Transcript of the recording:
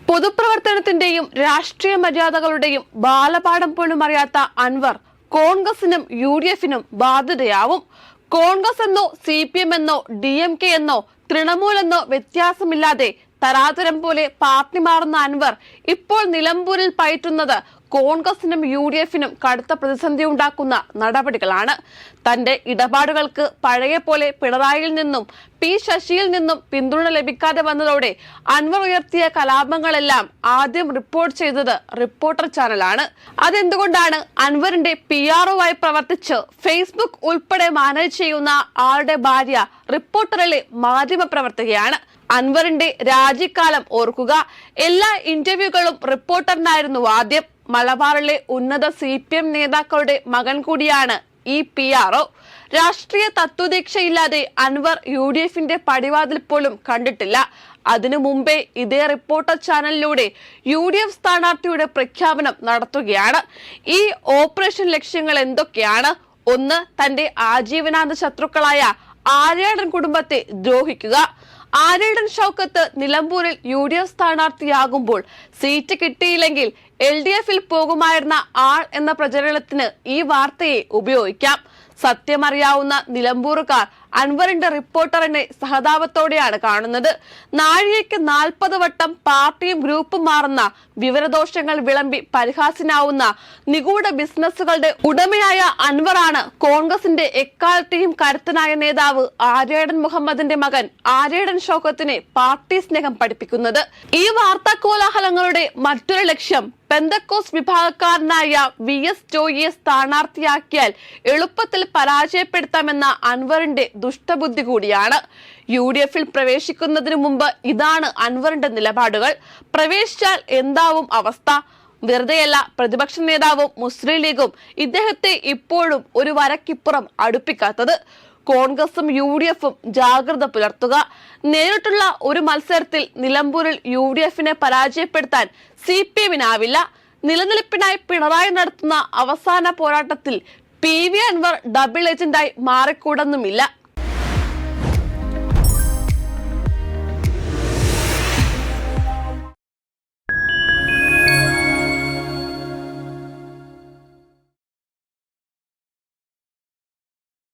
പൊതുപ്രവർത്തനത്തിന്റെയും രാഷ്ട്രീയ മര്യാദകളുടെയും ബാലപാഠം പോലും അറിയാത്ത അൻവർ കോൺഗ്രസിനും UDF-നും ബാധ്യതയാവും. കോൺഗ്രസ് എന്നോ CPM എന്നോ DMK എന്നോ തൃണമൂൽ എന്നോ വ്യത്യാസമില്ലാതെ തരാതരം പോലെ പാർട്ടി മാറുന്ന അൻവർ ഇപ്പോൾ നിലമ്പൂരിൽ പയറ്റുന്നത് കോൺഗ്രസിനും UDF-നും കടുത്ത പ്രതിസന്ധി ഉണ്ടാക്കുന്ന നടപടികളാണ്. തന്റെ ഇടപാടുകൾക്ക് പഴയ പോലെ പിണറായിയിൽ നിന്നും P. ശശിയിൽ നിന്നും പിന്തുണ ലഭിക്കാതെ വന്നതോടെ അൻവർ ഉയർത്തിയ കലാപങ്ങളെല്ലാം ആദ്യം റിപ്പോർട്ട് ചെയ്തത് റിപ്പോർട്ടർ ചാനലാണ്. അതെന്തുകൊണ്ടാണ്? അൻവറിന്റെ PRO ആയി പ്രവർത്തിച്ച് ഫേസ്ബുക്ക് ഉൾപ്പെടെ മാനേജ് ചെയ്യുന്ന ആളുടെ ഭാര്യ റിപ്പോർട്ടറിലെ മാധ്യമ പ്രവർത്തകയാണ്. അൻവറിന്റെ രാജിക്കാലം ഓർക്കുക. എല്ലാ ഇന്റർവ്യൂകളും റിപ്പോർട്ടറിനായിരുന്നു ആദ്യം. മലബാറിലെ ഉന്നത CPM നേതാക്കളുടെ മകൻ കൂടിയാണ് ഈ PRO. രാഷ്ട്രീയ തത്വദീക്ഷയില്ലാതെ അൻവർ UDF-ന്റെ പടിവാതിൽ പോലും കണ്ടിട്ടില്ല. അതിനു മുമ്പേ ഇതേ റിപ്പോർട്ടർ ചാനലിലൂടെ UDF സ്ഥാനാർത്ഥിയുടെ പ്രഖ്യാപനം നടത്തുകയാണ്. ഈ ഓപ്പറേഷൻ ലക്ഷ്യങ്ങൾ എന്തൊക്കെയാണ്? ഒന്ന്, തന്റെ ആജീവനാന്ത ശത്രുക്കളായ ആര്യാടൻ കുടുംബത്തെ ദ്രോഹിക്കുക. ആര്യാടൻ ഷൗക്കത്ത് നിലമ്പൂരിൽ UDF സ്ഥാനാർത്ഥിയാകുമ്പോൾ സീറ്റ് കിട്ടിയില്ലെങ്കിൽ LDF-ൽ പോകുമായിരുന്ന ആൾ എന്ന പ്രചരണത്തിന് ഈ വാർത്തയെ ഉപയോഗിക്കാം. സത്യമറിയാവുന്ന നിലമ്പൂറുകാർ അൻവറിന്റെ റിപ്പോർട്ടറിനെ സഹതാപത്തോടെയാണ് കാണുന്നത്. നാഴികയ്ക്ക് 40 വട്ടം പാർട്ടിയും ഗ്രൂപ്പും മാറുന്ന, വിവരദോഷങ്ങൾ വിളമ്പി പരിഹാസ്യനാവുന്ന നിഗൂഢ ബിസിനസ്സുകളുടെ ഉടമയായ അൻവറാണ് കോൺഗ്രസിന്റെ എക്കാലത്തെയും കരുത്തനായ നേതാവ് ആര്യാടൻ മുഹമ്മദിന്റെ മകൻ ആര്യാടൻ ഷൗക്കത്തിനെ പാർട്ടി സ്നേഹം പഠിപ്പിക്കുന്നത്. ഈ വാർത്താ കോലാഹലങ്ങളുടെ മറ്റൊരു ലക്ഷ്യം പെന്തക്കോസ് വിഭാഗക്കാരനായ VS ജോയിയെ സ്ഥാനാർത്ഥിയാക്കിയാൽ എളുപ്പത്തിൽ പരാജയപ്പെടുത്താമെന്ന അൻവറിന്റെ ദുഷ്ടബുദ്ധി കൂടിയാണ്. UDF-ൽ പ്രവേശിക്കുന്നതിനു മുമ്പ് ഇതാണ് അൻവറിന്റെ നിലപാടുകൾ. പ്രവേശിച്ചാൽ എന്താവും അവസ്ഥ? വെറുതെയല്ല പ്രതിപക്ഷ നേതാവും മുസ്ലിം ലീഗും ഇദ്ദേഹത്തെ ഇപ്പോഴും ഒരു വരക്കിപ്പുറം അടുപ്പിക്കാത്തത്. കോൺഗ്രസും UDF-ഉം ജാഗ്രത പുലർത്തുക. നേരിട്ടുള്ള ഒരു മത്സരത്തിൽ നിലമ്പൂരിൽ UDF-നെ പരാജയപ്പെടുത്താൻ CPM-നാവില്ല. നിലനിൽപ്പിനായി പിണറായി നടത്തുന്ന അവസാന പോരാട്ടത്തിൽ PV അൻവർ ഡബിൾ ഏജന്റായി മാറിക്കൂടുന്നുമില്ല.